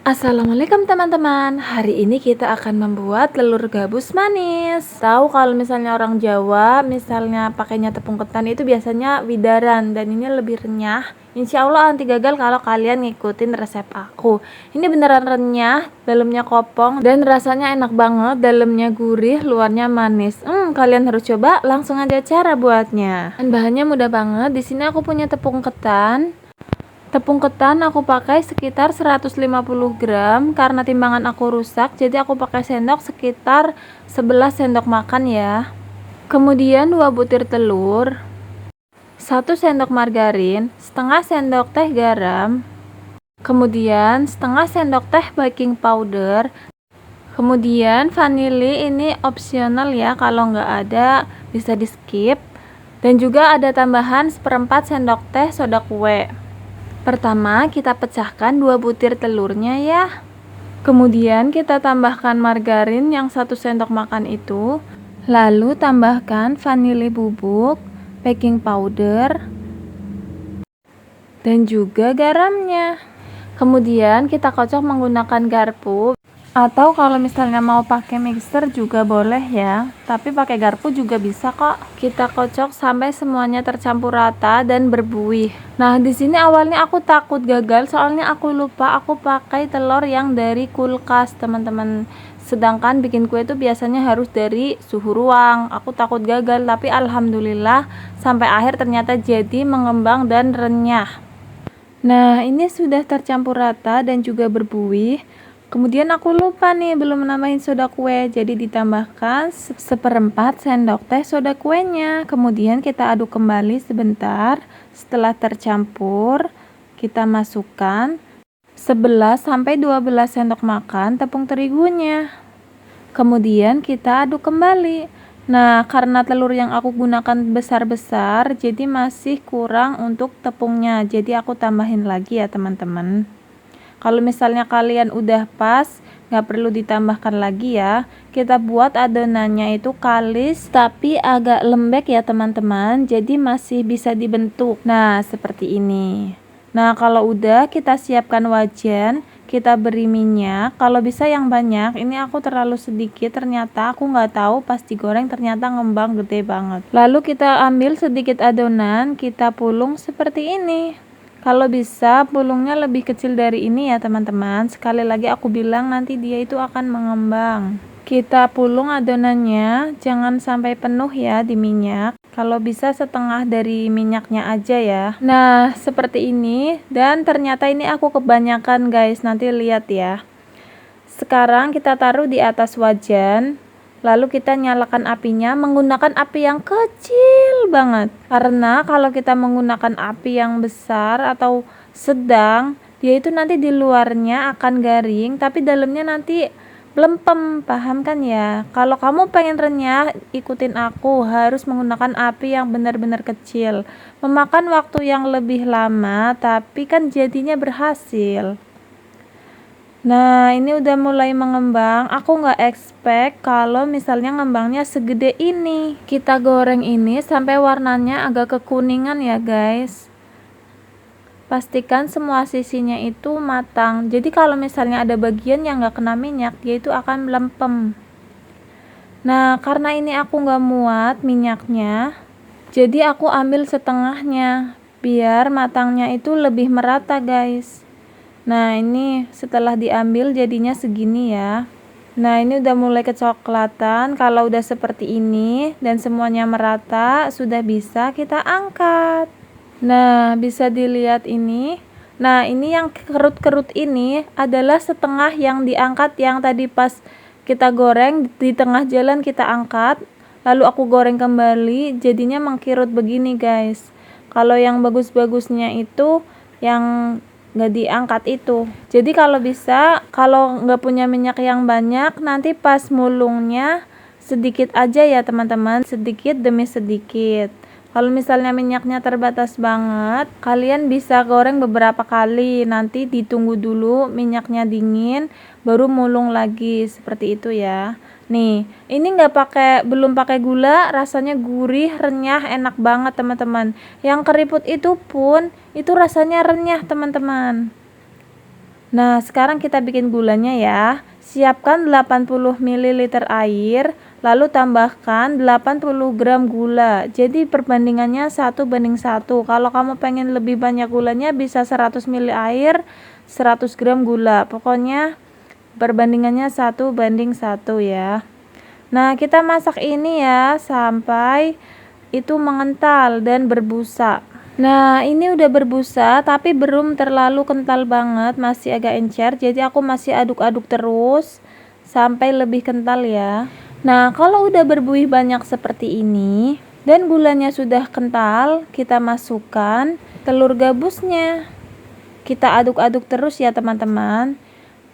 Assalamualaikum teman-teman. Hari ini kita akan membuat telur gabus manis. Tahu kalau misalnya orang Jawa, misalnya pakainya tepung ketan itu biasanya widaran dan ini lebih renyah. Insya Allah anti gagal kalau kalian ngikutin resep aku. Ini beneran renyah, dalamnya kopong dan rasanya enak banget. Dalamnya gurih, luarnya manis. Kalian harus coba. Langsung aja cara buatnya. Dan bahannya mudah banget. Di sini aku punya tepung ketan. Tepung ketan aku pakai sekitar 150 gram karena timbangan aku rusak, jadi aku pakai sendok sekitar 11 sendok makan ya. Kemudian 2 butir telur, 1 sendok margarin, setengah sendok teh garam, kemudian setengah sendok teh baking powder, kemudian vanili ini opsional ya, kalau nggak ada bisa di skip, dan juga ada tambahan seperempat sendok teh soda kue. Pertama, kita pecahkan 2 butir telurnya ya. Kemudian kita tambahkan margarin yang 1 sendok makan itu. Lalu tambahkan vanili bubuk, baking powder, dan juga garamnya. Kemudian kita kocok menggunakan garpu. Atau kalau misalnya mau pakai mixer juga boleh ya, tapi pakai garpu juga bisa kok. Kita kocok sampai semuanya tercampur rata dan berbuih. Nah, di sini awalnya aku takut gagal soalnya aku lupa aku pakai telur yang dari kulkas, teman-teman. Sedangkan bikin kue itu biasanya harus dari suhu ruang. Aku takut gagal, tapi alhamdulillah sampai akhir ternyata jadi mengembang dan renyah. Nah, ini sudah tercampur rata dan juga berbuih. Kemudian aku lupa nih belum nambahin soda kue, jadi ditambahkan seperempat sendok teh soda kuenya. Kemudian kita aduk kembali sebentar. Setelah tercampur, kita masukkan 11-12 sendok makan tepung terigunya. Kemudian kita aduk kembali. Nah, karena telur yang aku gunakan besar-besar, jadi masih kurang untuk tepungnya. Jadi aku tambahin lagi ya teman-teman. Kalau misalnya kalian udah pas, nggak perlu ditambahkan lagi ya. Kita buat adonannya itu kalis tapi agak lembek ya teman-teman, jadi masih bisa dibentuk. Nah, seperti ini. Nah, kalau udah kita siapkan wajan, kita beri minyak. Kalau bisa yang banyak, ini aku terlalu sedikit, ternyata aku nggak tahu pas digoreng ternyata ngembang gede banget. Lalu kita ambil sedikit adonan, kita pulung seperti ini. Kalau bisa pulungnya lebih kecil dari ini ya teman-teman. Sekali lagi aku bilang nanti dia itu akan mengembang. Kita pulung adonannya, jangan sampai penuh ya di minyak. Kalau bisa setengah dari minyaknya aja ya. Nah, seperti ini. Dan ternyata ini aku kebanyakan guys, nanti lihat ya. Sekarang kita taruh di atas wajan. Lalu kita nyalakan apinya menggunakan api yang kecil banget. Karena kalau kita menggunakan api yang besar atau sedang, dia itu nanti di luarnya akan garing, tapi dalamnya nanti belempem, paham kan ya? Kalau kamu pengen renyah, ikutin aku, harus menggunakan api yang benar-benar kecil. Memakan waktu yang lebih lama, tapi kan jadinya berhasil. Nah, ini udah mulai mengembang. Aku nggak expect kalau misalnya ngembangnya segede ini. Kita goreng ini sampai warnanya agak kekuningan ya guys. Pastikan semua sisinya itu matang. Jadi kalau misalnya ada bagian yang nggak kena minyak, dia itu akan melempem. Nah, karena ini aku nggak muat minyaknya, jadi aku ambil setengahnya biar matangnya itu lebih merata guys. Nah, ini setelah diambil jadinya segini ya. Nah, ini udah mulai kecoklatan. Kalau udah seperti ini dan semuanya merata, sudah bisa kita angkat. Nah, bisa dilihat ini. Nah, ini yang kerut-kerut ini adalah setengah yang diangkat yang tadi pas kita goreng di tengah jalan kita angkat. Lalu aku goreng kembali, jadinya mengkirut begini guys. Kalau yang bagus-bagusnya itu yang nggak diangkat itu. Jadi kalau bisa, kalau nggak punya minyak yang banyak, nanti pas mulungnya sedikit aja ya teman-teman, sedikit demi sedikit. Kalau misalnya minyaknya terbatas banget, kalian bisa goreng beberapa kali, nanti ditunggu dulu minyaknya dingin baru mulung lagi, seperti itu ya. Nih, ini belum pakai gula, rasanya gurih, renyah, enak banget teman-teman. Yang keriput itu pun itu rasanya renyah teman-teman. Nah, sekarang kita bikin gulanya ya. Siapkan 80 ml air, lalu tambahkan 80 gram gula. Jadi perbandingannya 1:1. Kalau kamu pengen lebih banyak gulanya bisa 100 ml air, 100 gram gula. Pokoknya perbandingannya 1:1 ya. Nah, kita masak ini ya sampai itu mengental dan berbusa. Nah, ini udah berbusa tapi belum terlalu kental banget, masih agak encer. Jadi aku masih aduk-aduk terus sampai lebih kental ya. Nah, kalau udah berbuih banyak seperti ini dan gulanya sudah kental, kita masukkan telur gabusnya. Kita aduk-aduk terus ya teman-teman.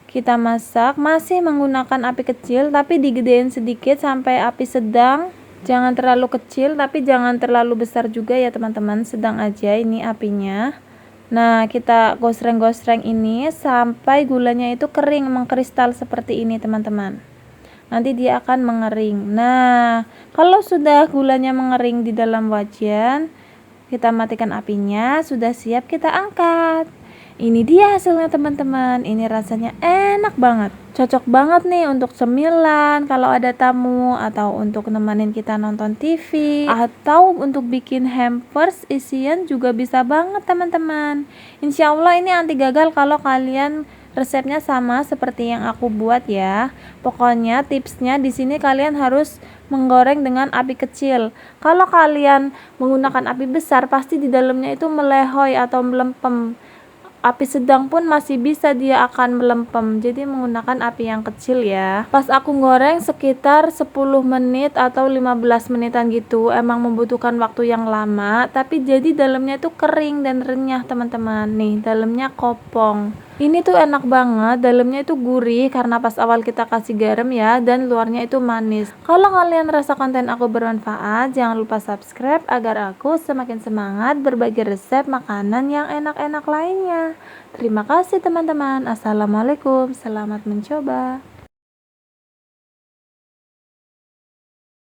Kita masak masih menggunakan api kecil tapi digedein sedikit sampai api sedang. Jangan terlalu kecil tapi jangan terlalu besar juga ya teman-teman, sedang aja ini apinya. Nah, kita gosreng-gosreng ini sampai gulanya itu kering, mengkristal seperti ini teman-teman. Nanti dia akan mengering. Nah, kalau sudah gulanya mengering di dalam wajan, kita matikan apinya, sudah siap kita angkat. Ini dia hasilnya teman-teman. Ini rasanya enak banget. Cocok banget nih untuk cemilan kalau ada tamu, atau untuk nemenin kita nonton TV, atau untuk bikin hampers isian juga bisa banget teman-teman. Insya Allah ini anti gagal kalau kalian resepnya sama seperti yang aku buat ya. Pokoknya tipsnya di sini kalian harus menggoreng dengan api kecil. Kalau kalian menggunakan api besar pasti di dalamnya itu melehoi atau melempem. Api sedang pun masih bisa dia akan melempem, jadi menggunakan api yang kecil ya. Pas aku goreng sekitar 10 menit atau 15 menitan gitu, emang membutuhkan waktu yang lama, tapi jadi dalamnya itu kering dan renyah teman-teman. Nih, dalamnya kopong. Ini tuh enak banget, dalamnya itu gurih karena pas awal kita kasih garam ya, dan luarnya itu manis. Kalau kalian rasa konten aku bermanfaat, jangan lupa subscribe agar aku semakin semangat berbagi resep makanan yang enak-enak lainnya. Terima kasih teman-teman. Assalamualaikum, selamat mencoba.